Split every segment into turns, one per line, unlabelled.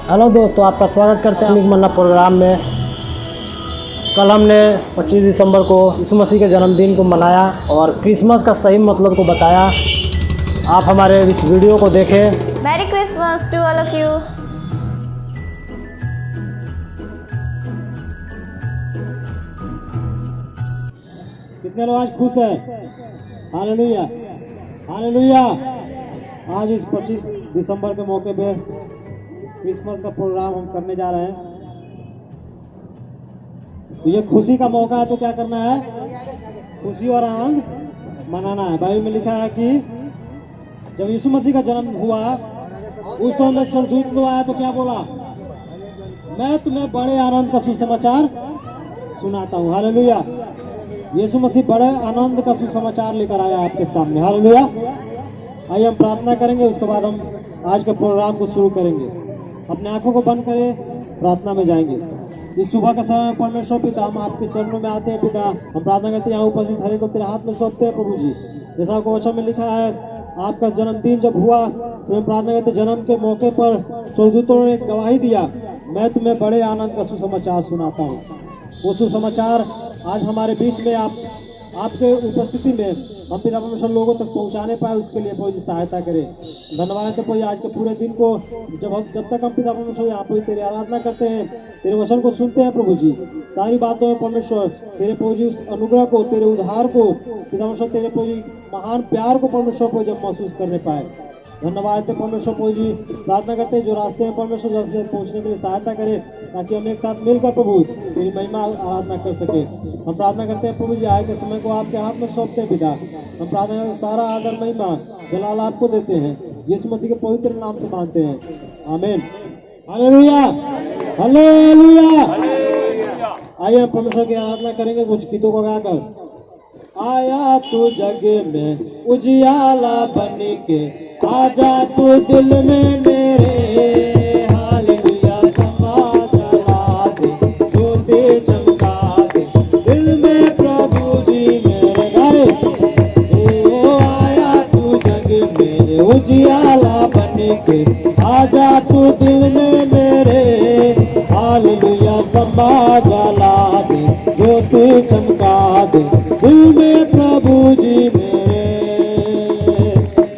Hello दोस्तों, आपका स्वागत करते हैं मन्ना प्रोग्राम में। कल हमने 25 दिसंबर को यीशु मसीह के जन्मदिन को मनाया और क्रिसमस का सही मतलब को बताया। आप हमारे इस वीडियो को देखें।
Merry Christmas to all of you.
कितने लोग आज खुश हैं? Hallelujah, hallelujah. आज इस 25 दिसंबर के मौके पे क्रिसमस का प्रोग्राम हम करने जा रहे हैं। तो ये खुशी का मौका है, तो क्या करना है? खुशी और आनंद मनाना है। बाइबल में लिखा है कि जब यीशु मसीह का जन्म हुआ उस समय स्वर्गदूत को आया तो क्या बोला? मैं तुम्हें बड़े आनंद का सुसमाचार सुनाता हूँ। हालेलुया। यीशु मसीह बड़े आनंद का सुसमाचार लेकर आया आपके सामने। हालेलुया। आइए हम प्रार्थना करेंगे, उसके बाद हम आज के प्रोग्राम को शुरू करेंगे। अपने आंखों को बंद करें, प्रार्थना में जाएंगे। इस सुबह का समय परमेश्वर पिता, हम आपके चरणों में आते हैं पिता। हम प्रार्थना करते हैं, यहाँ उपस्थित हर एक को तेरे हाथ में सौंपते हैं प्रभु जी। जैसा आपको वचन में लिखा है, आपका जन्मदिन जब हुआ तो हम प्रार्थना करते, जन्म के मौके पर स्वर्गदूतों ने गवाही दिया, मैं तुम्हें बड़े आनंद का सुसमाचार सुनाता हूँ। वो सुसमाचार आज हमारे बीच में आपके उपस्थिति में हम पिता परमेश्वर लोगों तक पहुंचाने पाए, उसके लिए प्रभु जी सहायता करें। धन्यवाद है प्रभु, आज के पूरे दिन को जब तक हम पिता परमेश्वर यहाँ पर तेरी आराधना करते हैं, तेरे वचन को सुनते हैं प्रभु जी, सारी बातों में परमेश्वर तेरे प्रभु जी उस अनुग्रह को, तेरे उद्धार को पिता परमेश्वर, तेरे प्रभु जी महान प्यार को परमेश्वर को जब महसूस करने पाए। धन्यवाद है परमेश्वर प्रभु जी। प्रार्थना करते हैं जो रास्ते में परमेश्वर जल्द से पहुंचने के लिए सहायता करे, ताकि हम एक साथ मिलकर प्रभु तेरी महिमा आराधना कर सके। हम प्रार्थना करते हैं प्रभु जी, आए के समय को आपके हाथ में सौंपते हैं पिता। हम प्रार्थना करते सारा आदर महिमा जलाल आपको देते हैं, यीशु मसीह के पवित्र नाम से मानते हैं, आमीन। Hallelujah, hallelujah. आइए हम परमेश्वर की आराधना करेंगे कुछ गीतों को गाकर। आया तू जग में उजियाला बन के, आजा तू दिल में मेरे। हालेलुया, समा जला दे, ज्योति चमका दे, दिल में प्रभु जी मेरे गाए। ओ आया तू जग में उजियाला बन के, आजा तू दिल में मेरे। हालेलुया, समा जला दे, ज्योति चमका दे, दिल में प्रभु जी मेरे।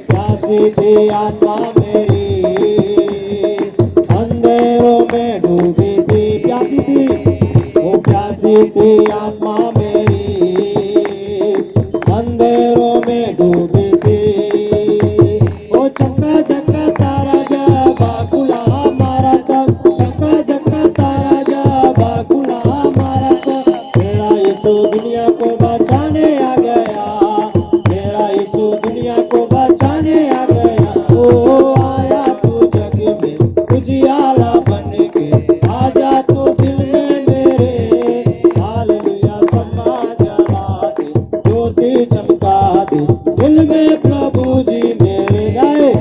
प्यासी थी आत्मा मेरी, अंधेरों में डूबी थी, प्यासी थी, वो प्यासी थी आत्मा मेरी, अंधेरों में डूबी थी। ओ चक्का चक्का तारा जा बाकुला मारा तब, चक्का चक्का तारा जा बाकुला मारा तब, मेरा यीशु दुनिया को बचाने आ गया, मेरा यीशु दुनिया को बचाने आ गया। ओ आया तू जग में उजियाला बन के, आजा तू दिल में मेरे। हालेलुया, समा जला दे, ज्योति चमका दे, दिल में प्रभु जी मेरे गाए।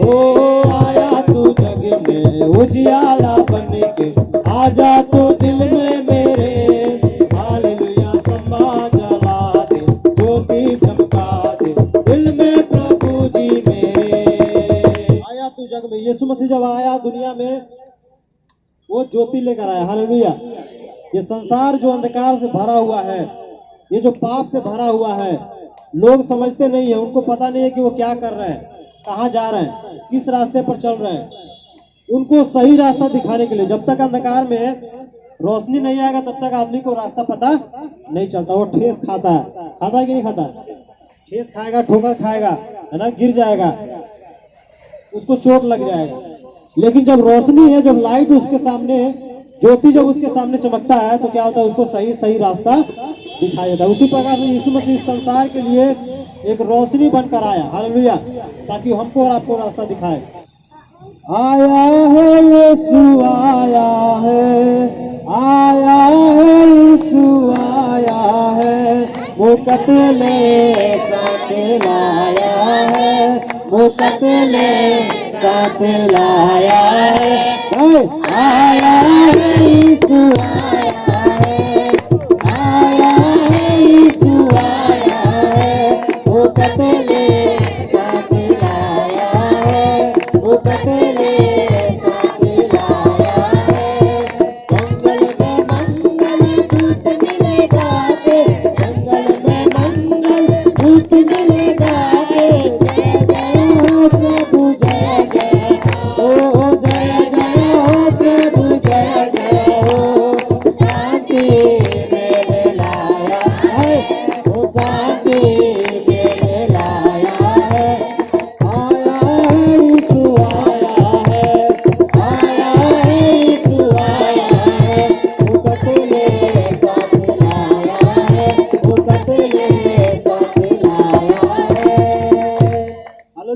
ओ आया तू जग में उजियाला बन के, आजा तू दिल में मेरे। हालेलुया, समा जला दे, ज्योति चमका दे, दिल में प्रभु जी मेरे। आया तू जग में, यीशु मसीह जब आया दुनिया में, वो ज्योति लेकर आया। हालेलुया। ये संसार जो अंधकार से भरा हुआ है, ये जो पाप से भरा हुआ है, लोग समझते नहीं है, उनको पता नहीं है कि वो क्या कर रहे हैं, कहाँ जा रहे हैं, किस रास्ते पर चल रहे हैं। उनको सही रास्ता दिखाने के लिए, जब तक अंधकार में रोशनी नहीं आएगा तब तक आदमी को रास्ता पता नहीं चलता। वो ठेस खाता है, खाता है कि नहीं खाता? ठेस खाएगा, ठोकर खाएगा, है ना, गिर जाएगा, उसको चोट लग जाएगा। लेकिन जब रोशनी है, जब लाइट उसके सामने, ज्योति जब उसके सामने चमकता है, तो क्या होता है? उसको सही सही रास्ता दिखाई देता है। उसी प्रकार से यीशु मसीह संसार के लिए एक रोशनी बनकर आया। हालेलुया, ताकि हमको और आपको रास्ता दिखाए। आया है यीशु, आया है, आया है यीशु, आया है, मुकत ले साथ लाया है, मुकत ले साथ लाया है। आया है यीशु, आया है, आया है यीशु, आया है, मुकत ले साथ लाया है, मुकत ले साथ लाया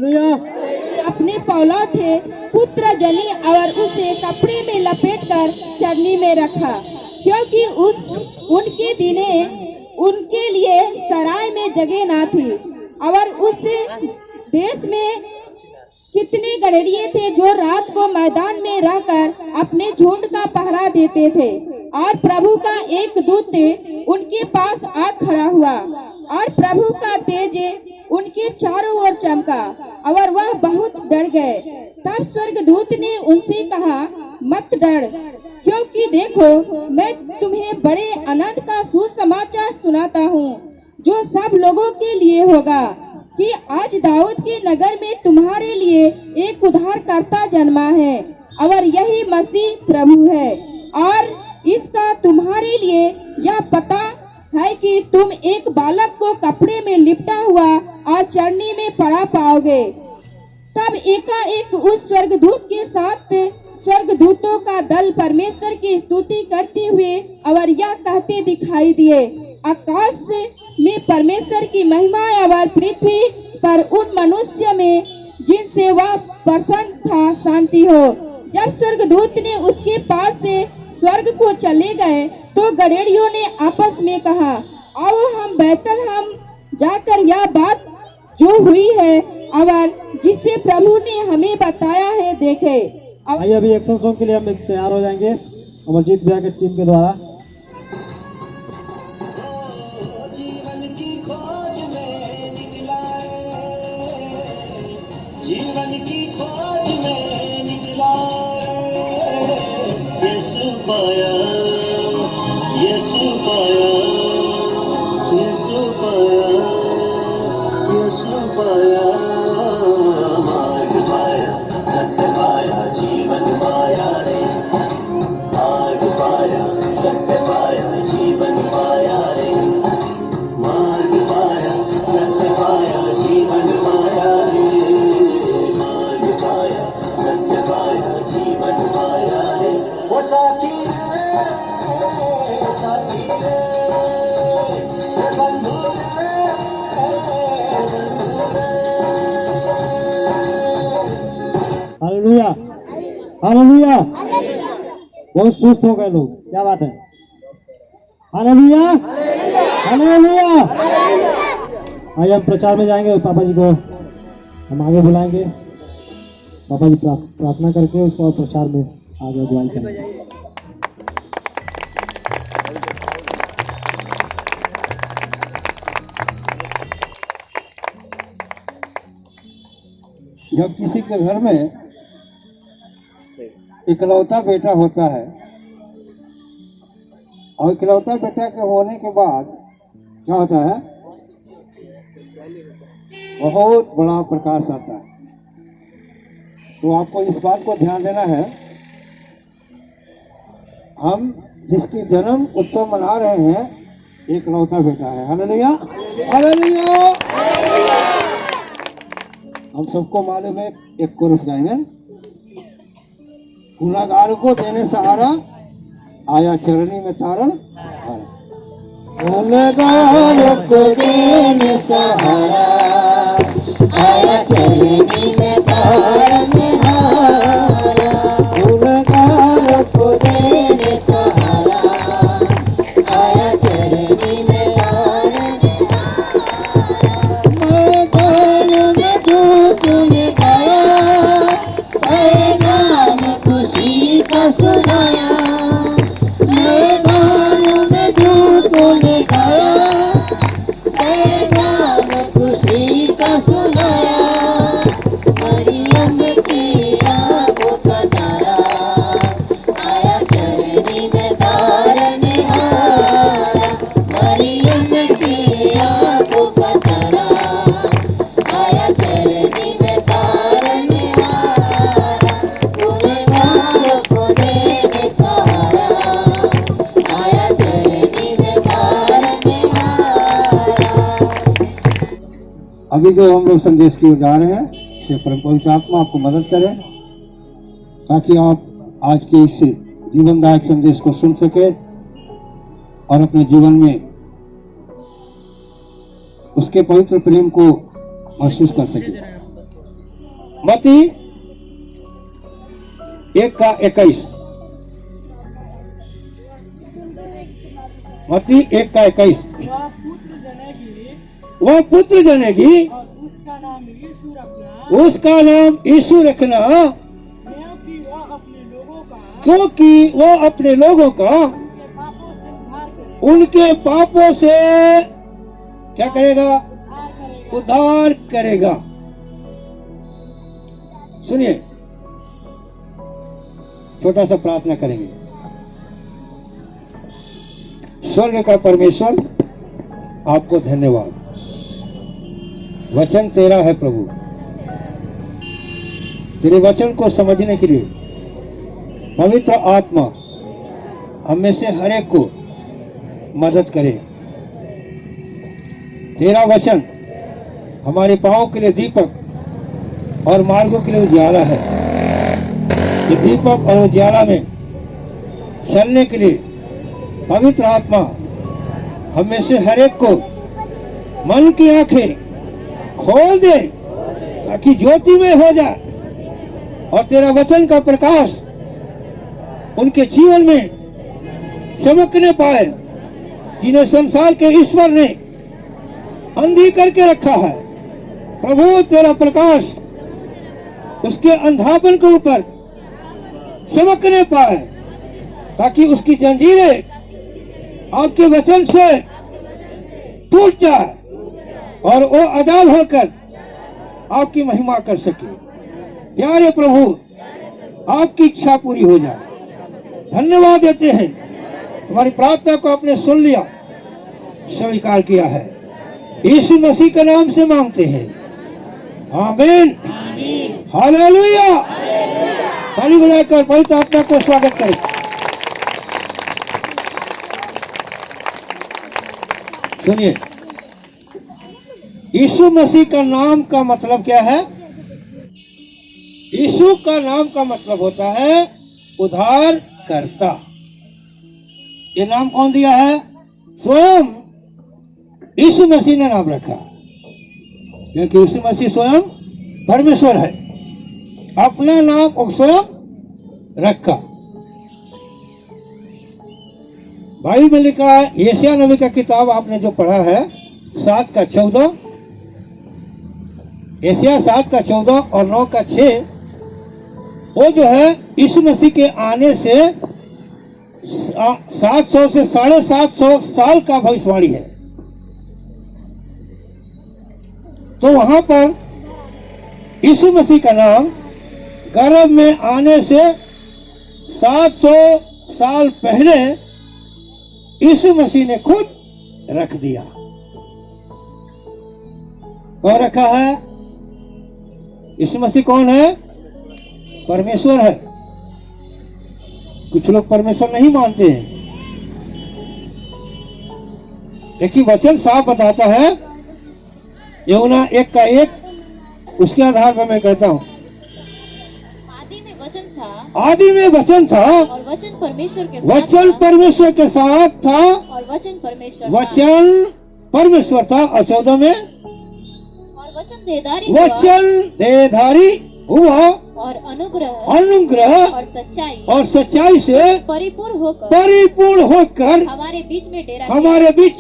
हालेलुया।
अपने पौलौठे पुत्र जनी और उसे कपड़े में लपेटकर चरनी में रखा, क्योंकि उनके दिने उनके लिए सराय में जगह ना थी। और उस देश में कितने गड़ेरिये थे जो रात को मैदान में रहकर अपने झुंड का पहरा देते थे। और प्रभु का एक दूत उनके पास आ खड़ा हुआ और प्रभु का तेज उनके चारों ओर चमका और वह बहुत डर गए। तब स्वर्गदूत ने उनसे कहा, मत डर, क्योंकि देखो मैं तुम्हें बड़े आनंद का सुसमाचार सुनाता हूँ, जो सब लोगों के लिए होगा, कि आज दाऊद के नगर में तुम्हारे लिए एक उद्धारकर्ता जन्मा है, और यही मसीह प्रभु है। और इसका तुम्हारे लिए यह पता है कि तुम एक बालक को कपड़े में लिपटा हुआ और चरनी में पड़ा पाओगे। तब एकाएक उस स्वर्गदूत के साथ स्वर्गदूतों का दल परमेश्वर की स्तुति करते हुए और यह कहते दिखाई दिए, आकाश में परमेश्वर की महिमा और पृथ्वी पर उन मनुष्य में जिनसे वह प्रसन्न था शांति हो। जब स्वर्गदूत ने उसके पास से स्वर्ग को चले गए तो गड़ेड़ियों ने आपस में कहा, आओ हम बैतलहम जाकर यह बात जो हुई है और जिसे प्रभु ने हमें बताया है देखे।
आइए अभी एक्शन सॉन्ग के लिए हम तैयार हो जाएंगे अमरजीत भैया के टीम के द्वारा।
जीवन की खोज में निकला जीवन की खोज में निकला यीशु पाया यीशु पाया यीशु पाया यीशु पाया मार्ग पाया सत्य पाया जीवन पाया रे मार्ग पाया सत्य पाया जीवन पाया रे मार्ग पाया सत्य पाया जीवन पाया रे मार्ग पाया सत्य पाया जीवन पाया रे वो साथी रे बंधु
हालेलुया हालेलुया। बहुत सुस्त हो गए लोग, क्या बात है। Hallelujah hallelujah. आइए हम प्रचार में जाएंगे, पापा जी को हम आगे बुलाएंगे, पापा जी प्रार्थना करके उसके बाद प्रचार में आगे अगुवाई करेंगे।
जब किसी के घर में इकलौता बेटा होता है और इकलौता बेटा के होने के बाद क्या होता है, बहुत बड़ा प्रकाश आता है। तो आपको इस बात को ध्यान देना है, हम जिसकी जन्म उत्सव मना रहे हैं इकलौता बेटा है। Hallelujah hallelujah. हम सबको मालूम है, एक कोरस गाएंगे, गुनाहगार को देने सहारा आया चरनी में तारण गुनाहगार को देने सहारा आया चरनी में तारण गुनाहगार को देने सहारा आया चरनी में सुनाया मैदान में दूतों ने गाया, मैदान खुशी का सुनाया, मरियम की आंखों का तारा आया चरनी में तारने हारा, मरियम की आंखों का तारा आया चरनी में तारने हारा, गुनहगारों को देने सहारा आया चरनी में तारने हारा। अभी जो हम लोग संदेश की ओर जा रहे हैं, श्री परम पवित्र आत्मा आपको मदद करे ताकि आप आज के इस जीवनदायक संदेश को सुन सके और अपने जीवन में उसके पवित्र प्रेम को महसूस कर सके। मत्ती 1:21, मत्ती 1:21, वह पुत्र जनेगी उसका नाम यीशु रखना, क्योंकि वो अपने लोगों का उनके पापों से क्या करेगा? उद्धार करेगा। सुनिए, छोटा सा प्रार्थना करेंगे। स्वर्ग का परमेश्वर, आपको धन्यवाद। वचन तेरा है प्रभु, तेरे वचन को समझने के लिए पवित्र आत्मा हम में से हर एक को मदद करे। तेरा वचन हमारे पांवों के लिए दीपक और मार्गों के लिए उजियाला है। कि दीपक और उजियाला में चलने के लिए पवित्र आत्मा हम में से हर एक को मन की आंखें खोल दे, ताकि ज्योति में हो जाए और तेरा वचन का प्रकाश उनके जीवन में चमकने पाए, जिन्हें संसार के ईश्वर ने अंधी करके रखा है। प्रभु, तेरा प्रकाश उसके अंधापन के ऊपर चमकने पाए, ताकि उसकी जंजीरें आपके वचन से टूट जाए और वो आजाद होकर आपकी महिमा कर सके। प्यारे प्रभु, आपकी इच्छा पूरी हो जाए। धन्यवाद देते हैं, हमारी प्रार्थना को आपने सुन लिया, स्वीकार किया है। यीशु मसीह के नाम से मांगते हैं, आमीन। हालेलुया। ताली बजाकर पवित्र आत्मा को स्वागत करें। सुनिए, यीशु मसीह का नाम का मतलब क्या है? यीशु का नाम का मतलब होता है उद्धार करता। ये नाम कौन दिया है? स्वयं यीशु मसीह ने नाम रखा, क्योंकि यीशु मसीह स्वयं परमेश्वर है। अपना नाम वो स्वयं रखा। बाइबल में लिखा है, यशायाह नबी का किताब आपने जो पढ़ा है 7:14, यशायाह 7:14 और 9:6, वो जो है यीशु मसीह के आने से 700 से 750 साल का भविष्यवाणी है। तो वहां पर यीशु मसीह का नाम गर्भ में आने से 700 साल पहले यीशु मसीह ने खुद रख दिया। कौन रखा है? यीशु मसीह कौन है? परमेश्वर है। कुछ लोग परमेश्वर नहीं मानते हैं, लेकिन वचन साफ बताता है, यूहन्ना 1:1, उसके आधार पर मैं कहता हूँ,
आदि में वचन था,
आदि में वचन था
और वचन परमेश्वर के साथ
वचन
था,
परमेश्वर के साथ था
और वचन परमेश्वर था,
वचन परमेश्वर था। और 14 में,
और वचन देहधारी हुआ,
वचन देहधारी हुआ
और
अनुग्रह और सच्चाई से परिपूर्ण होकर हमारे बीच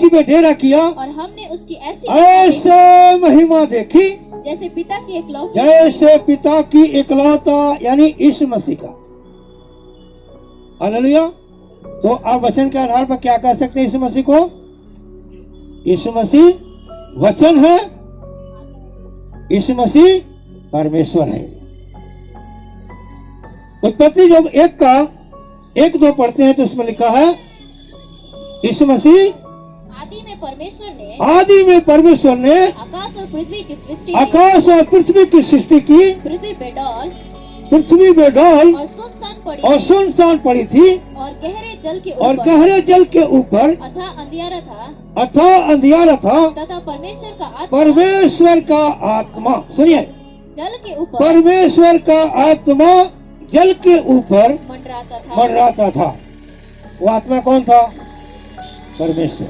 में डेरा किया।
और हमने उसकी
ऐसे महिमा देखी
जैसे पिता की
इकलौता यानी यीशु मसीह का। हालेलुया। तो आप वचन के आधार पर क्या कर सकते हैं? यीशु मसीह को, यीशु मसीह वचन है, यीशु मसीह परमेश्वर है। उत्पत्ति जब 1:1-2 पढ़ते हैं तो उसमें लिखा है, यीशु मसीह
आदि में परमेश्वर ने आकाश और पृथ्वी की सृष्टि की, पृथ्वी पे डॉल और सुनसान पड़ी थी, और गहरे जल के ऊपर अथा अंधियारा था तथा परमेश्वर का आत्मा, सुनिए, परमेश्वर का आत्मा जल के ऊपर मंडराता था। वो आत्मा कौन था? परमेश्वर।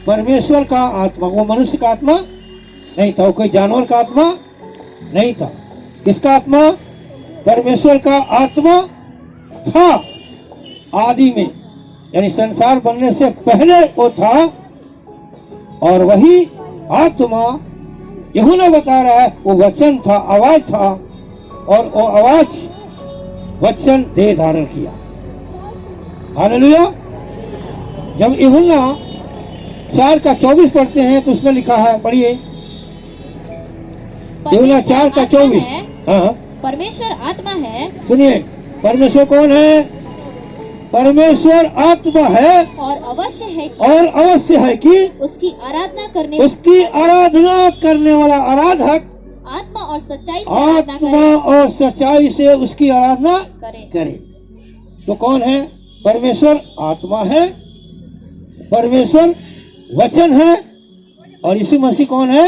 परमेश्वर का आत्मा, वो मनुष्य का आत्मा नहीं था, वो कोई जानवर का आत्मा
नहीं था। किसका आत्मा? परमेश्वर का आत्मा था आदि में, यानी संसार बनने से पहले वो था। और वही आत्मा यूहन्ना बता रहा है वो वचन था, आवाज था, और वो आवाज वचन देह धारण किया। हालेलुया। जब यूहन्ना 4:24 पढ़ते हैं तो उसमें लिखा है, पढ़िए यूहन्ना 4:24। हाँ,
परमेश्वर आत्मा है।
सुनिए, परमेश्वर कौन है? परमेश्वर आत्मा है,
और अवश्य है कि उसकी आराधना करने वाला आराधक आत्मा और सच्चाई से
उसकी आराधना करे। तो कौन है? परमेश्वर आत्मा है, परमेश्वर वचन है, और यीशु मसीह कौन है?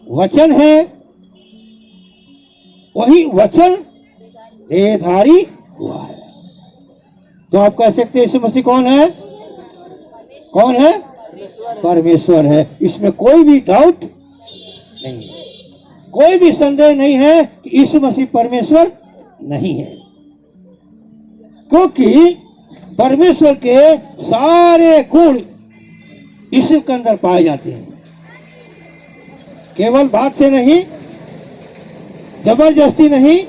वचन है। वही वचन देहधारी हुआ है। तो आप कह सकते हैं यीशु मसीह कौन है? कौन है? परमेश्वर है। इसमें कोई भी डाउट नहीं है, कोई भी संदेह नहीं है कि यीशु मसीह परमेश्वर नहीं है, क्योंकि परमेश्वर के सारे गुण यीशु के अंदर पाए जाते हैं। केवल बात से नहीं, जबरदस्ती नहीं,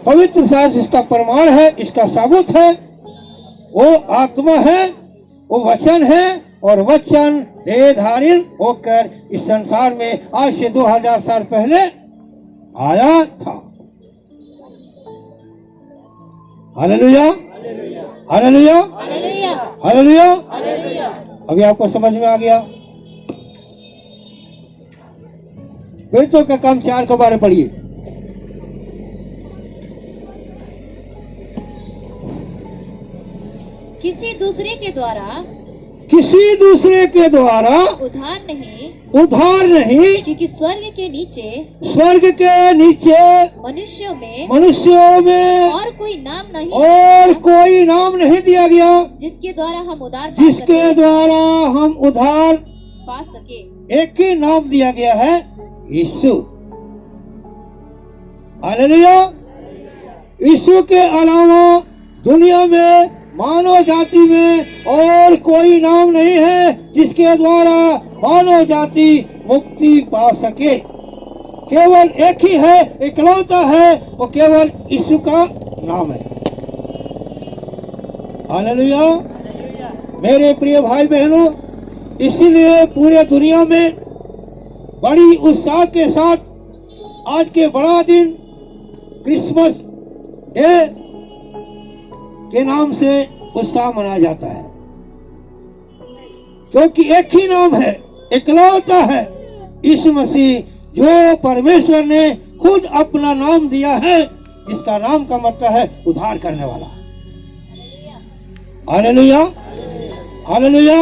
पवित्र शास्त्र इसका प्रमाण है, इसका सबूत है। वो आत्मा है, वो वचन है, और वचन देहधारी होकर इस संसार में आज से 2000 साल पहले आया था। Hallelujah, hallelujah, hallelujah. अभी आपको समझ में आ गया? प्रेरितों का काम 4 के बारे में पढ़िए।
किसी दूसरे के द्वारा
उद्धार नहीं,
क्योंकि स्वर्ग के नीचे मनुष्यों में और कोई नाम नहीं दिया गया जिसके द्वारा हम उद्धार पा सके।
एक ही नाम दिया गया है, यीशु। हालेलुया। यीशु के अलावा दुनिया में, मानव जाति में और कोई नाम नहीं है जिसके द्वारा मानव जाति मुक्ति पा सके। केवल एक ही है, इकलौता है, वो केवल यीशु का नाम है। हालेलुया। मेरे प्रिय भाई बहनों, इसीलिए पूरे दुनिया में बड़ी उत्साह के साथ आज के बड़ा दिन क्रिसमस डे के नाम से उत्साह मनाया जाता है, क्योंकि एक ही नाम है, इकलौता है, यीशु मसीह, जो परमेश्वर ने खुद अपना नाम दिया है, जिसका नाम का मतलब है उद्धार करने वाला। Hallelujah, hallelujah.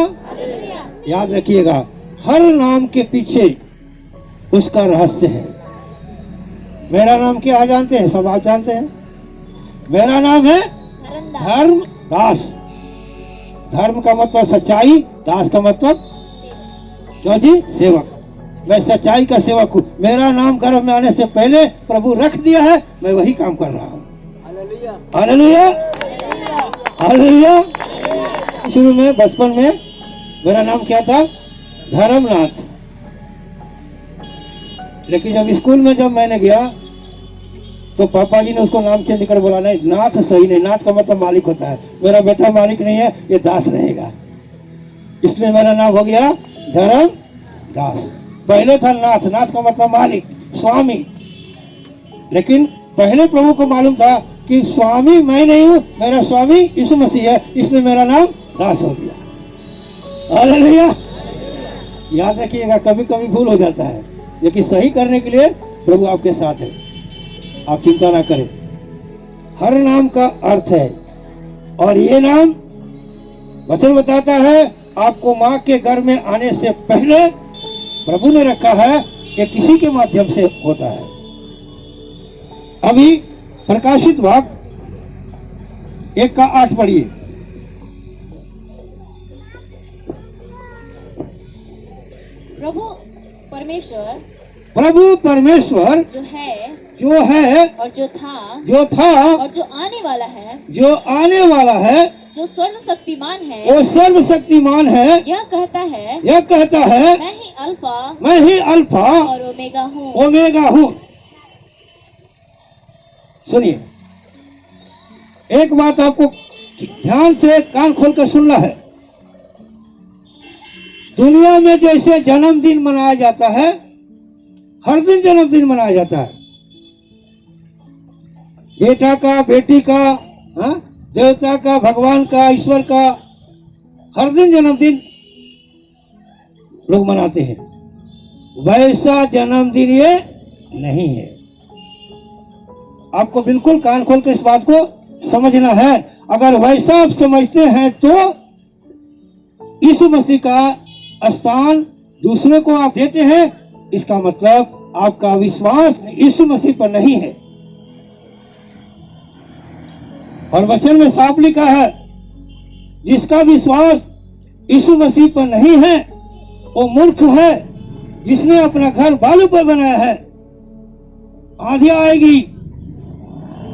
याद रखिएगा, हर नाम के पीछे उसका रहस्य है। मेरा नाम क्या है जानते हैं? सब आप जानते हैं। मेरा नाम है धर्म दास। धर्म का मतलब सच्चाई, दास का मतलब क्यों जी? सेवक। मैं सच्चाई का सेवक हूँ। मेरा नाम गर्भ में आने से पहले प्रभु रख दिया है, मैं वही काम कर रहा हूँ। Hallelujah, hallelujah. शुरू में बचपन में मेरा नाम क्या था? धर्मनाथ। लेकिन जब स्कूल में मैंने गया तो पापा जी ने उसको नाम चेंज कर बोला, नहीं, नाथ सही नहीं, नाथ का मतलब मालिक होता है। मेरा बेटा मालिक नहीं है, ये दास रहेगा। इसलिए मेरा नाम हो गया धर्म दास। पहले था नाथ, नाथ का मतलब मालिक, स्वामी। लेकिन पहले प्रभु को मालूम था कि स्वामी मैं नहीं हूँ, मेरा स्वामी यीशु मसीह है, इसलिए मेरा नाम दास हो गया। हालेलुया। याद रखिएगा, कभी कभी भूल हो जाता है, लेकिन सही करने के लिए प्रभु आपके साथ है, आप चिंता ना करें। हर नाम का अर्थ है, और ये नाम वचन बताता है आपको माँ के गर्भ में आने से पहले प्रभु ने रखा है, कि किसी के माध्यम से होता है। अभी प्रकाशित भाग 1:8 पढ़िए।
प्रभु परमेश्वर
प्रभु परमेश्वर
जो
है
और जो था
और
जो आने वाला है,
जो
जो शक्तिमान है,
वो सर्वशक्तिमान है।
यह कहता है मैं ही अल्फा और
ओमेगा हूँ। सुनिए, एक बात आपको ध्यान से कान खोल कर सुनना है। दुनिया में जैसे जन्मदिन मनाया जाता है, हर दिन जन्मदिन मनाया जाता है, बेटा का, बेटी का, देवता का, भगवान का, ईश्वर का, हर दिन जन्मदिन लोग मनाते हैं। वैसा जन्मदिन ये नहीं है। आपको बिल्कुल कान खोल के इस बात को समझना है। अगर वैसा आप समझते हैं तो यीशु मसीह का स्थान दूसरे को आप देते हैं, इसका मतलब आपका विश्वास यीशु मसीह पर नहीं है। और वचन में साफ लिखा है, जिसका विश्वास यीशु मसीह पर नहीं है वो मूर्ख है, जिसने अपना घर बालू पर बनाया है। आंधी आएगी,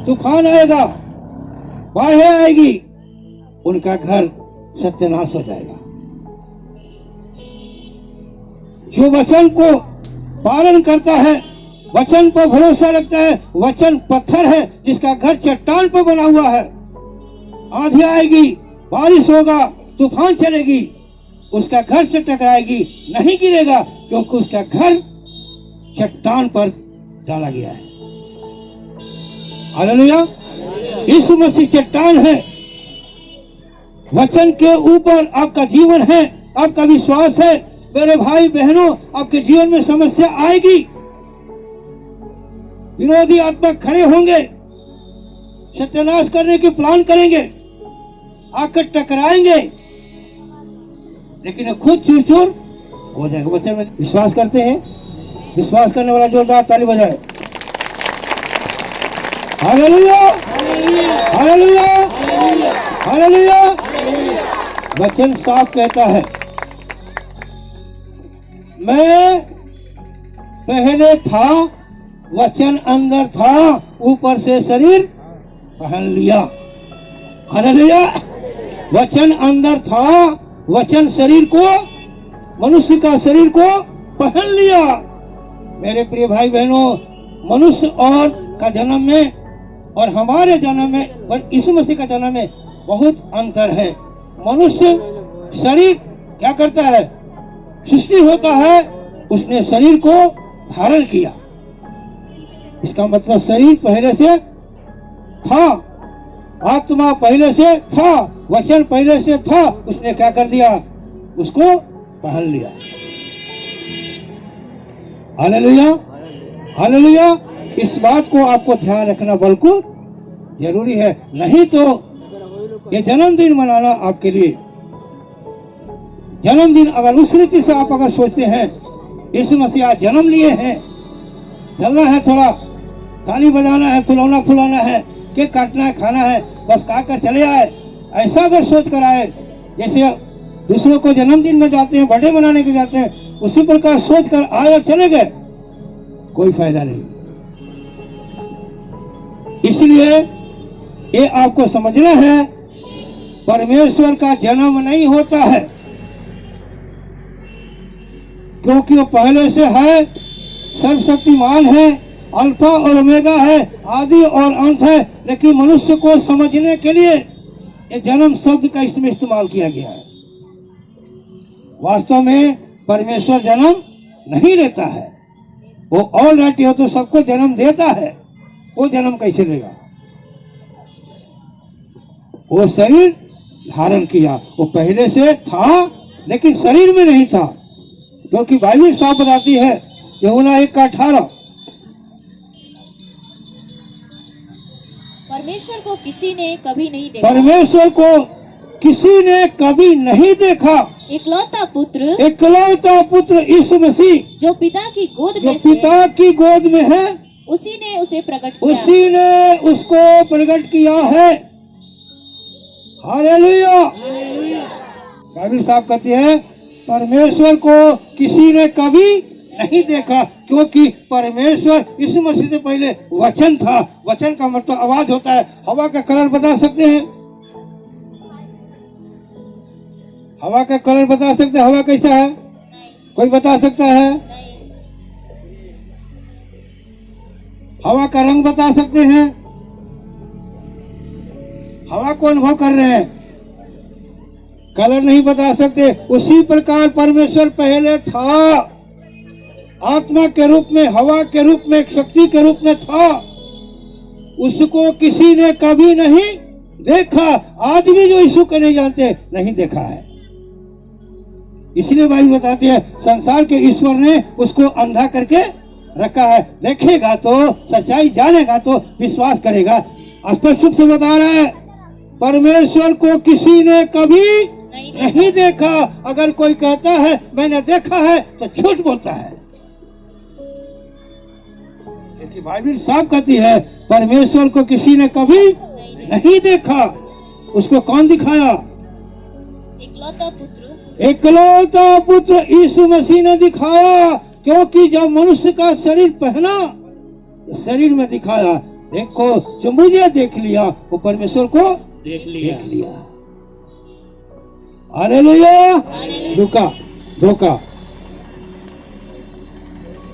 तूफान आएगा, बाढ़ आएगी, उनका घर सत्यानाश हो जाएगा। जो वचन को पालन करता है, वचन पर भरोसा रखता है, वचन पत्थर है जिसका घर चट्टान पर बना हुआ है। आंधी आएगी, बारिश होगा, तूफान चलेगी, उसका घर से टकराएगी, नहीं गिरेगा, क्योंकि उसका घर चट्टान पर डाला गया है। हालेलुया। यीशु मसीह चट्टान है। वचन के ऊपर आपका जीवन है, आपका विश्वास है। मेरे भाई बहनों, आपके जीवन में समस्या आएगी, विरोधी आत्मा खड़े होंगे, सत्यानाश करने की प्लान करेंगे, आकर टकराएंगे, लेकिन खुद चूर चूर हो जाएगा। वचन में विश्वास करते हैं? विश्वास करने वाला जोरदार ताली बजाए। Hallelujah, hallelujah, hallelujah. वचन साफ कहता है, मैं पहले था, वचन अंदर था, ऊपर से शरीर पहन लिया। हालेलुया। वचन अंदर था, वचन शरीर को, मनुष्य का शरीर को पहन लिया। मेरे प्रिय भाई बहनों, मनुष्य और का जन्म में और हमारे जन्म में और यीशु मसीह का जन्म में बहुत अंतर है। मनुष्य शरीर क्या करता है? सृष्टि होता है, उसने शरीर को धारण किया। इसका मतलब शरीर पहले से था, आत्मा पहले से था, वचन पहले से था, उसने क्या कर दिया? उसको पहन लिया। Hallelujah, hallelujah. इस बात को आपको ध्यान रखना बिल्कुल जरूरी है, नहीं तो ये जन्मदिन मनाना आपके लिए, जन्मदिन अगर उस रीति से आप अगर सोचते हैं, यीशु मसीह आज जन्म लिए हैं, चलना है, थोड़ा ताली बजाना है, फुलौना फुलाना है, केक काटना है, खाना है, बस खाकर चले आए, ऐसा अगर सोच कर आए, जैसे दूसरों को जन्मदिन में जाते हैं, बर्थडे मनाने के जाते हैं, उसी प्रकार सोच कर आए और चले गए, कोई फायदा नहीं। इसलिए ये आपको समझना है, परमेश्वर का जन्म नहीं होता है, क्योंकि वो पहले से है, सर्वशक्तिमान है, अल्फा और ओमेगा है, आदि और अंत है। लेकिन मनुष्य को समझने के लिए ये जन्म शब्द का इसमें इस्तेमाल किया गया है। वास्तव में परमेश्वर जन्म नहीं लेता है, वो ऑलरेडी हो तो सबको जन्म देता है, वो जन्म कैसे लेगा? वो शरीर धारण किया, वो पहले से था लेकिन शरीर में नहीं था, क्योंकि बाइबल साफ बताती है, यूहन्ना 1:18,
परमेश्वर को किसी ने कभी नहीं देखा,
परमेश्वर को किसी ने कभी नहीं देखा,
इकलौता
पुत्र यीशु मसीह
जो पिता की गोद
जो
में से,
पिता की गोद में है,
उसी ने उसे प्रकट किया।
उसी ने उसको प्रकट किया है। हालेलुया। बाइबल साफ कहती है, परमेश्वर को किसी ने कभी नहीं देखा, क्योंकि परमेश्वर यीशु मसीह से पहले वचन था। वचन का मतलब आवाज होता है। हवा का कलर बता सकते हैं? हवा का कलर बता सकते हैं? हवा कैसा है? कोई बता सकता है? हवा का रंग बता सकते हैं? हवा को अनुभव कर रहे हैं, कलर नहीं बता सकते। उसी प्रकार परमेश्वर पहले था, आत्मा के रूप में, हवा के रूप में, एक शक्ति के रूप में था। उसको किसी ने कभी नहीं देखा। आज भी जो यीशु को नहीं जानते, नहीं देखा है। इसलिए बाइबल बताती है संसार के ईश्वर ने उसको अंधा करके रखा है। देखेगा तो, सच्चाई जानेगा तो विश्वास करेगा। स्पष्ट रूप से बता रहा है, परमेश्वर को किसी ने कभी नहीं देखा। अगर कोई कहता है मैंने देखा है तो झूठ बोलता है, क्योंकि बाइबल साफ कहती है परमेश्वर को किसी ने कभी नहीं देखा। उसको कौन दिखाया? इकलौता पुत्र यीशु मसीह ने दिखाया। क्योंकि जब मनुष्य का शरीर पहना तो शरीर में दिखाया। देखो, जो मुझे देख लिया वो परमेश्वर को देख लिया। हालेलुया। लूका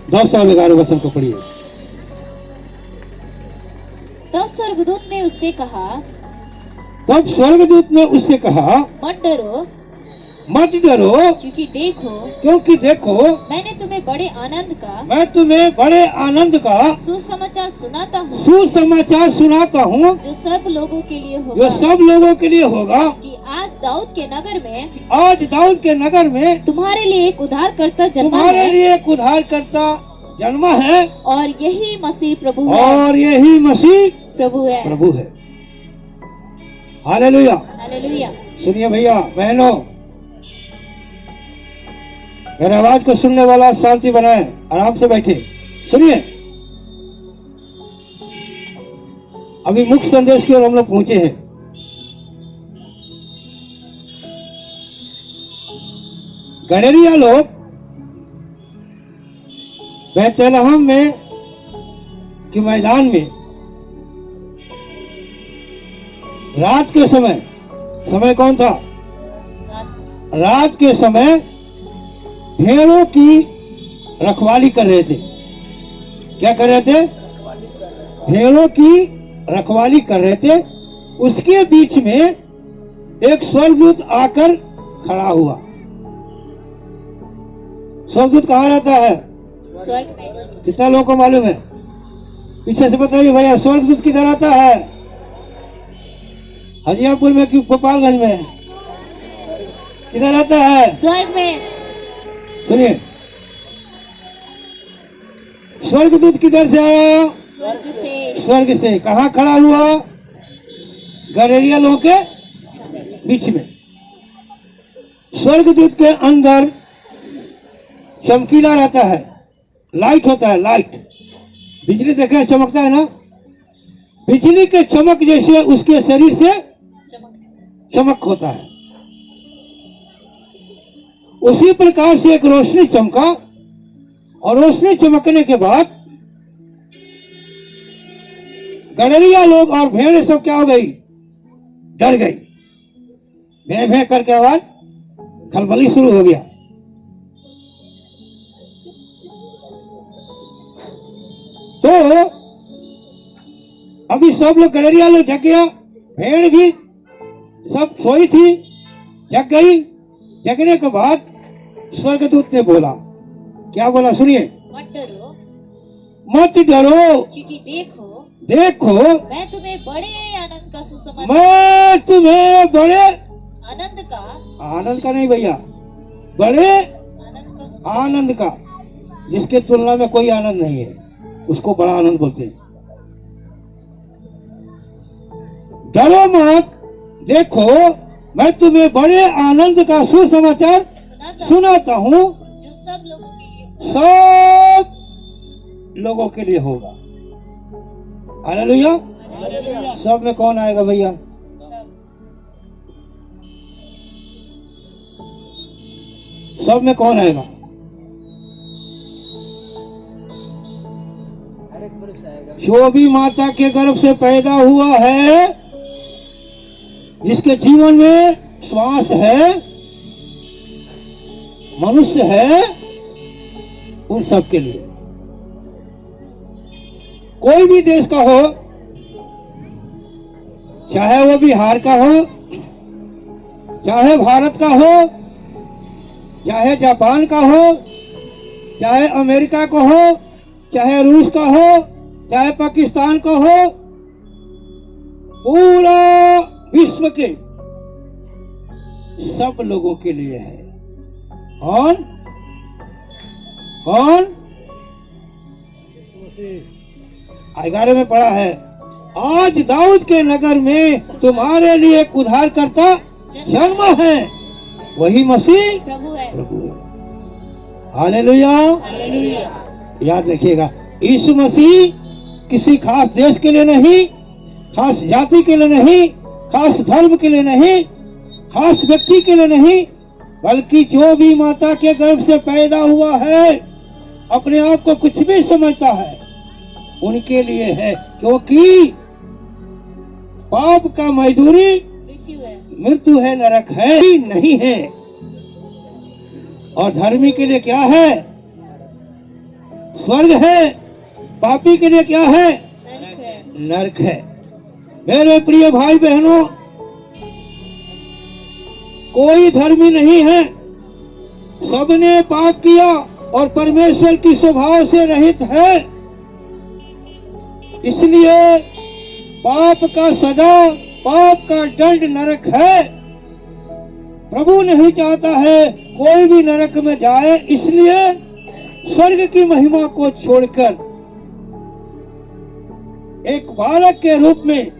10:11 वचन को पढ़िए।
तब स्वर्गदूत ने उससे कहा, मत डरो, क्योंकि देखो
मैंने तुम्हें बड़े आनंद का सुसमाचार सुनाता हूँ जो सब लोगों के लिए होगा कि आज दाऊद के नगर में तुम्हारे लिए एक उद्धारकर्ता
जन्मा है
और यही मसीह प्रभु है।
हालेलुया।
हालेलुया।
सुनिए भैया बहनों, मेरे आवाज को सुनने वाला शांति बनाए, आराम से बैठे सुनिए। अभी मुख्य संदेश की ओर हम लोग पहुंचे हैं। गडरिया लोग बैतलहम में के मैदान में रात के समय कौन था? रात के समय भेड़ों की रखवाली कर रहे थे। क्या कर रहे थे? भेड़ों की रखवाली कर रहे थे। उसके बीच में एक स्वर्गदूत आकर खड़ा हुआ। स्वर्गदूत कहाँ रहता है?
स्वर्ग में।
कितना लोगों को मालूम है? पीछे से बताइए भैया, स्वर्गदूत किधर आता है? हजियापुर में कि गोपालगंज में? किधर आता है?
स्वर्ग में।
सुनिए, स्वर्गदूत किधर से आया? स्वर्ग से। कहाँ खड़ा हुआ? गडरिया लोगों के बीच में। स्वर्गदूत के अंदर चमकीला रहता है, लाइट होता है। लाइट, बिजली देखे चमकता है ना, बिजली के चमक जैसे उसके शरीर से चमक होता है। उसी प्रकार से एक रोशनी चमका, और रोशनी चमकने के बाद गडरिया लोग और भेड़ सब क्या हो गई? डर गई। भे भे करके आवाज, खलबली शुरू हो गया। तो अभी सब लोग, गडरिया लोग जग गया, भेड़ भी सब सोई थी, जग गई। जगने के बाद स्वर्गदूत ने बोला, क्या बोला? सुनिए, मत डरो,
क्योंकि
देखो
मैं तुम्हें बड़े आनंद का
आनंद का नहीं भैया, बड़े आनंद का, जिसके तुलना में कोई आनंद नहीं है, उसको बड़ा आनंद बोलते हैं। डरो मत, देखो मैं तुम्हें बड़े आनंद का सुसमाचार सुनाता हूँ
जो सब
लोगों के लिए होगा। हालेलुया। सब में कौन आएगा भैया? सब में कौन आएगा? जो भी माता के गर्भ से पैदा हुआ है, जिसके जीवन में श्वास है, मनुष्य है, उन सब के लिए, कोई भी देश का हो, चाहे वो बिहार का हो, चाहे भारत का हो, चाहे जापान का हो, चाहे अमेरिका का हो, चाहे रूस का हो, चाहे पाकिस्तान का हो, पूरा विश्व के सब लोगों के लिए है। कौन कौन? 11 में पढ़ा है, आज दाऊद के नगर में तुम्हारे लिए एक उद्धारकर्ता जन्म है, वही मसीह
प्रभु है।
हालेलुया। याद रखिएगा, यीशु मसीह किसी खास देश के लिए नहीं, खास जाति के लिए नहीं, खास धर्म के लिए नहीं, खास व्यक्ति के लिए नहीं, बल्कि जो भी माता के गर्भ से पैदा हुआ है, अपने आप को कुछ भी समझता है, उनके लिए है। क्योंकि पाप का मजदूरी मृत्यु है, नरक है ही नहीं है। और धर्मी के लिए क्या है? स्वर्ग है। पापी के लिए क्या है? नरक है। मेरे प्रिय भाई बहनों, कोई धर्मी नहीं है, सबने पाप किया और परमेश्वर की स्वभाव से रहित है। इसलिए पाप का सजा, पाप का दंड नरक है। प्रभु नहीं चाहता है कोई भी नरक में जाए, इसलिए स्वर्ग की महिमा को छोड़कर एक बालक के रूप में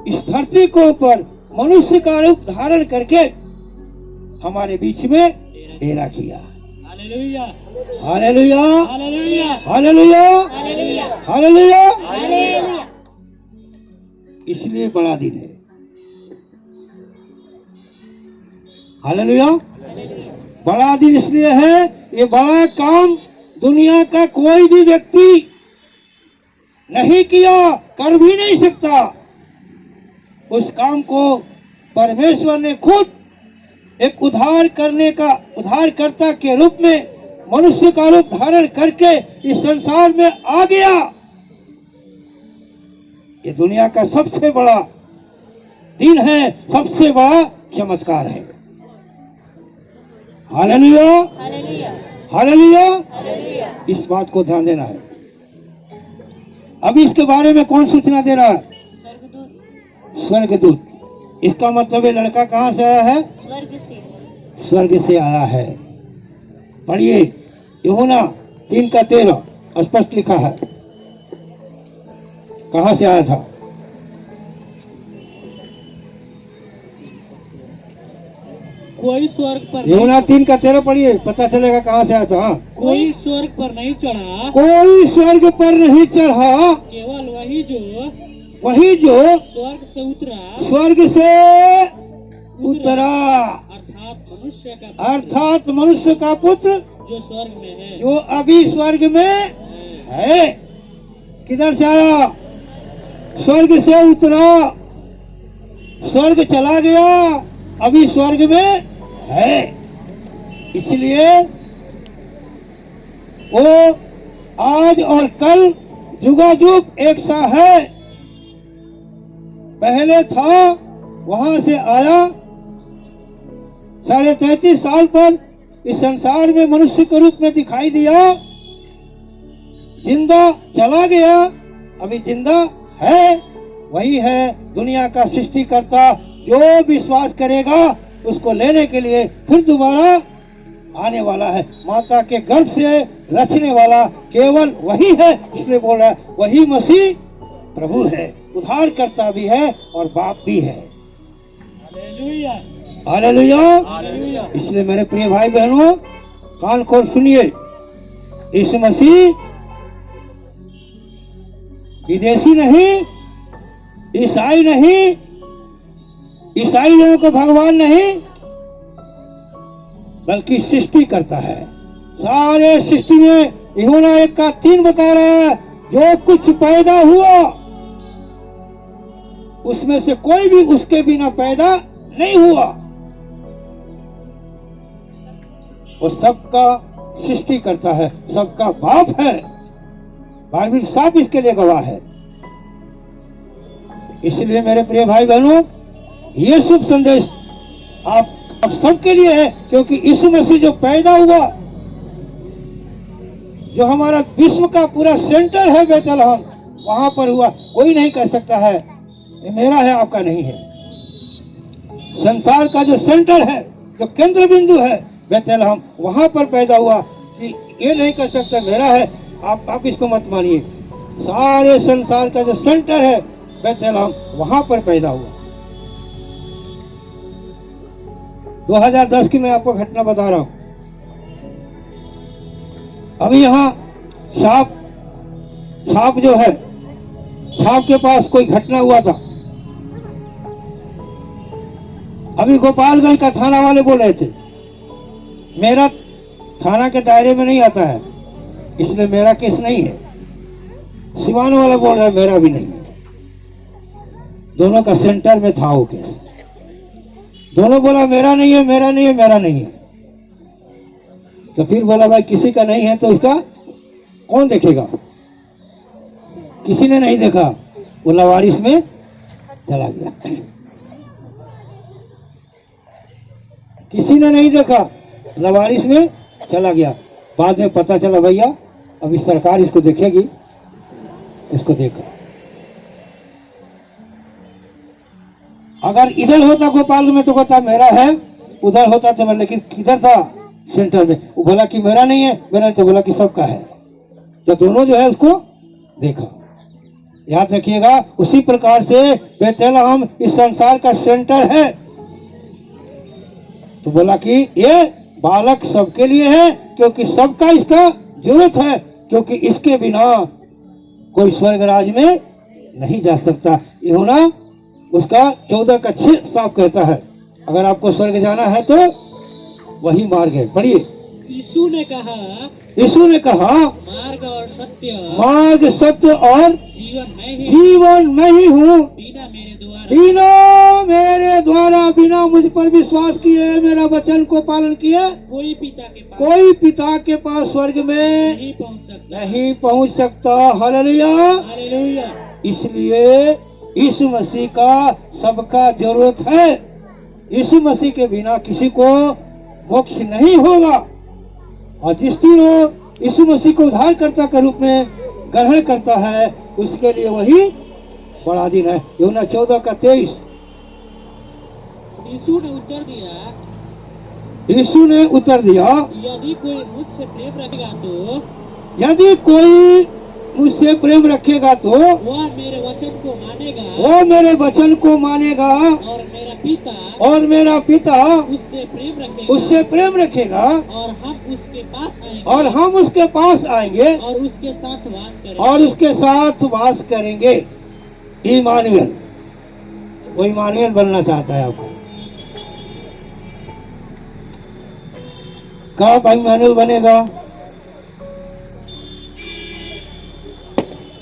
इस धरती को ऊपर मनुष्य का रूप धारण करके हमारे बीच में डेरा किया। Hallelujah, hallelujah, hallelujah, hallelujah. इसलिए बड़ा दिन है। हालेलुया। बड़ा दिन इसलिए है, ये बड़ा काम दुनिया का कोई भी व्यक्ति नहीं किया, कर भी नहीं सकता। उस काम को परमेश्वर ने खुद एक उद्धारकर्ता के रूप में मनुष्य का रूप धारण करके इस संसार में आ गया। ये दुनिया का सबसे बड़ा दिन है, सबसे बड़ा चमत्कार है। Hallelujah, hallelujah. इस बात को ध्यान देना है। अभी इसके बारे में कौन सूचना दे रहा है? स्वर्गदूत। इसका मतलब ये लड़का कहाँ से आया है? स्वर्ग से आया है। पढ़िए, यूहन्ना 3:13 स्पष्ट लिखा है कहाँ से आया था।
कोई स्वर्ग पर
यूहन्ना 3:13 पढ़िए, पता चलेगा कहाँ से आया था।
कोई स्वर्ग पर नहीं चढ़ा,
कोई स्वर्ग पर नहीं चढ़ा,
केवल वही जो
स्वर्ग से उतरा, अर्थात मनुष्य का पुत्र
जो स्वर्ग में है,
जो अभी स्वर्ग में है। किधर से आया? स्वर्ग से उतरा, स्वर्ग चला गया, अभी स्वर्ग में है। इसलिए वो आज और कल जुगाजुग एक सा है। पहले था, वहां से आया, 33.5 साल पर इस संसार में मनुष्य के रूप में दिखाई दिया, जिंदा चला गया, अभी जिंदा है। वही है दुनिया का सृष्टिकर्ता। जो विश्वास करेगा उसको लेने के लिए फिर दोबारा आने वाला है। माता के गर्भ से रचने वाला केवल वही है। इसलिए बोल रहा है वही मसीह प्रभु है, उद्धारकर्ता भी है और बाप भी है। हालेलुया। इसलिए मेरे प्रिय भाई बहनों, कान खोल सुनिए। यीशु मसीह विदेशी नहीं, ईसाई नहीं, ईसाई लोगों को भगवान नहीं, बल्कि सृष्टि करता है। सारे सृष्टि में यूहन्ना 1:3 बता रहा है, जो कुछ पैदा हुआ उसमें से कोई भी उसके बिना पैदा नहीं हुआ। वो सबका सृष्टि करता है, सबका बाप है। बाइबल साफ इसके लिए गवाह है। इसलिए मेरे प्रिय भाई बहनों, ये शुभ संदेश आप सबके लिए है, क्योंकि यीशु मसीह जो पैदा हुआ, जो हमारा विश्व का पूरा सेंटर है बेथलेहम, वहां पर हुआ। कोई नहीं कर सकता है ये मेरा है, आपका नहीं है। संसार का जो सेंटर है, जो केंद्र बिंदु है बेथलेहम, वहां पर पैदा हुआ। कि ये नहीं कर सकता मेरा है, आप इसको मत मानिए। सारे संसार का जो सेंटर है बेथलेहम, वहां पर पैदा हुआ। 2010 की मैं आपको घटना बता रहा हूं। अभी यहाँ सांप जो है, सांप के पास कोई घटना हुआ था। अभी गोपालगंज का थाना वाले बोल रहे थे, मेरा थाना के दायरे में नहीं आता है, इसलिए मेरा केस नहीं है। सिवान वाला बोल रहा है मेरा भी नहीं है। दोनों का सेंटर में था वो केस। दोनों बोला मेरा नहीं है, मेरा नहीं है, मेरा नहीं है। तो फिर बोला भाई किसी का नहीं है तो इसका कौन देखेगा? किसी ने नहीं देखा, वो लवारिस में चला गया। किसी ने नहीं देखा, लवारिस में चला गया। बाद में पता चला भैया अभी सरकार इसको देखेगी, इसको देखा। अगर इधर होता गोपाल में तो कहता मेरा है, उधर होता तो मैं, लेकिन किधर था? सेंटर में। वो बोला कि मेरा नहीं है, मेरा तो बोला कि सबका है। तो दोनों जो है उसको देखा। याद रखिएगा, उसी प्रकार से बेथलेहम इस संसार का सेंटर है। तो बोला कि ये बालक सबके लिए है, क्योंकि सबका इसका जरूरत है, क्योंकि इसके बिना कोई स्वर्ग राज में नहीं जा सकता। यूहन्ना उसका 14 का 6 साफ कहता है, अगर आपको स्वर्ग जाना है तो वही मार्ग है। पढ़िए।
यीशु ने कहा मार्ग और सत्य और जीवन मैं ही हूँ। बिना मेरे द्वारा बिना मुझ पर विश्वास किए, मेरा वचन को पालन किए, कोई पिता के पास स्वर्ग में नहीं पहुंच सकता। हालेलुया। इसलिए यीशु मसीह का सबका जरूरत है। यीशु मसीह के बिना किसी को मोक्ष नहीं होगा। और जिस दिन वो यीशु मसीह को उद्धारकर्ता के रूप में ग्रहण करता है, उसके लिए वही बड़ा दिन है। यूहन्ना 14 का 23। यीशु ने उत्तर दिया, यदि कोई मुझसे प्रेम रखेगा तो वह मेरे वचन को मानेगा और मेरा पिता उससे प्रेम रखेगा और हम उसके पास आएंगे और उसके साथ वास करेंगे। इमानुएल, वो इमानुएल बनना चाहता है आपको। कब इमानुएल बनेगा?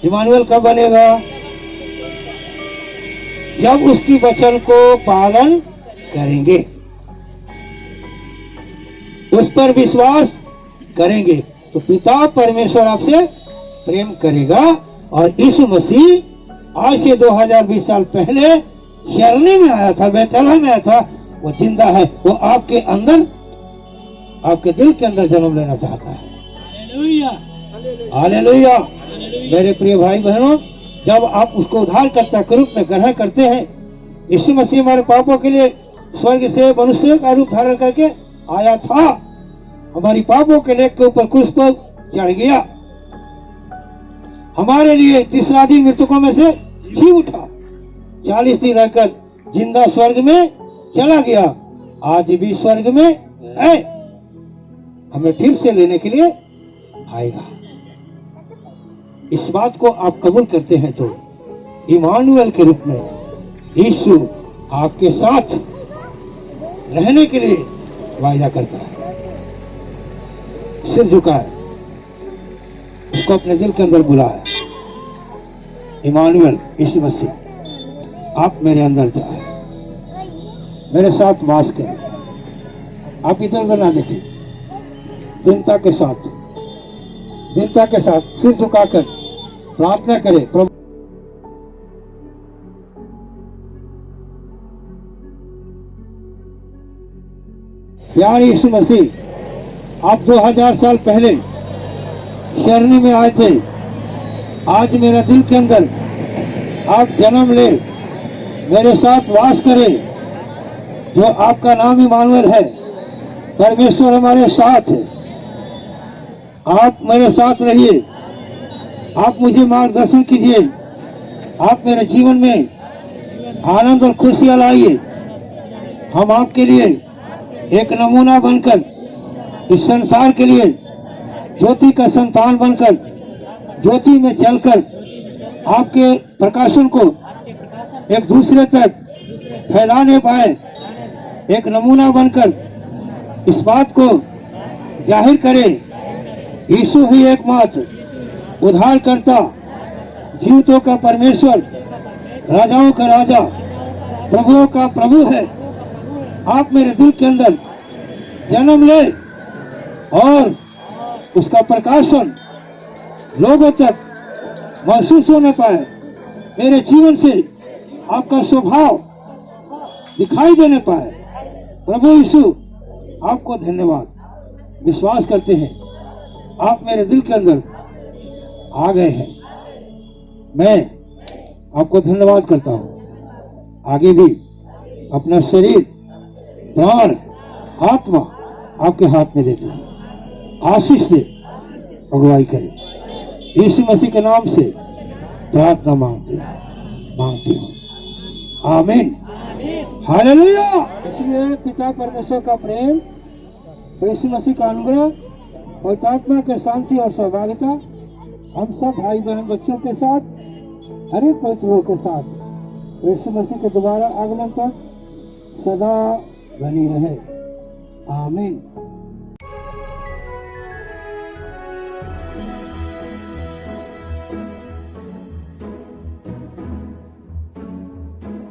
इमानुएल कब बनेगा? जब उसकी वचन को पालन करेंगे, उस पर विश्वास करेंगे, तो पिता परमेश्वर आपसे प्रेम करेगा। और यीशु मसीह आज से 2020 साल पहले शरणी में आया था, बेथलेहम में आया था। वो जिंदा है, वो आपके अंदर, आपके दिल के अंदर जन्म लेना चाहता है। हालेलुया। मेरे प्रिय भाई बहनों, जब आप उसको उद्धारकर्ता के रूप में ग्रहण करते हैं, यीशु मसीह हमारे पापों के लिए स्वर्ग से मनुष्य का रूप धारण करके आया था, हमारी पापों के लेख के ऊपर क्रूस पर चढ़ गया, हमारे लिए तीसरा दिन मृतकों में से जी उठा, 40 दिन रहकर जिंदा स्वर्ग में चला गया, आज भी स्वर्ग में है, हमें फिर से लेने के लिए आएगा। इस बात को आप कबूल करते हैं तो इमानुएल के रूप में यीशु आपके साथ रहने के लिए वायदा करता है। सिर झुकाए, उसको अपने दिल के अंदर बुलाए।
इमानुएल यीशु मसीह, आप मेरे अंदर जाए, मेरे साथ वास करें। आप इधर उधर ना देखें, दीनता के साथ सिर झुकाकर प्रार्थना करें। प्रभु प्यारे यीशु मसीह, आप 2000 साल पहले शरणी में आए थे। आज मेरा दिल के अंदर आप जन्म ले, मेरे साथ वास करें। जो आपका नाम इमानुएल है, परमेश्वर हमारे साथ है। आप मेरे साथ रहिए, आप मुझे मार्गदर्शन कीजिए, आप मेरे जीवन में आनंद और खुशियां लाइए। हम आपके लिए एक नमूना बनकर, इस संसार के लिए ज्योति का संतान बनकर, ज्योति में चलकर आपके प्रकाशन को एक दूसरे तक फैलाने पाए, एक नमूना बनकर इस बात को जाहिर करें, यीशु ही एकमात्र उद्धार करता, जीवितों का परमेश्वर, राजाओं का राजा, प्रभुओं का प्रभु है। आप मेरे दिल के अंदर जन्म ले और उसका प्रकाशन लोगों तक महसूस होने पाए। मेरे जीवन से आपका स्वभाव दिखाई देने पाए। प्रभु यीशु, आपको धन्यवाद। विश्वास करते हैं आप मेरे दिल के अंदर आ गए हैं। मैं आपको धन्यवाद करता हूँ। आगे भी अपना शरीर, प्राण, आत्मा आपके हाथ में देता हूँ। आशीष से अगुवाई करें। यीशु मसीह के नाम से प्रार्थना मांगती हूँ। आमीन। हालेलुया। इसलिए पिता परमेश्वर का प्रेम, यीशु मसीह का अनुग्रह, पवित्र आत्मा के शांति और सहभागिता हम सब भाई बहन बच्चों के साथ, हर एक पवित्र लोगों के साथ यीशु मसीह के दोबारा आगमन तक सदा बनी रहे। आमीन।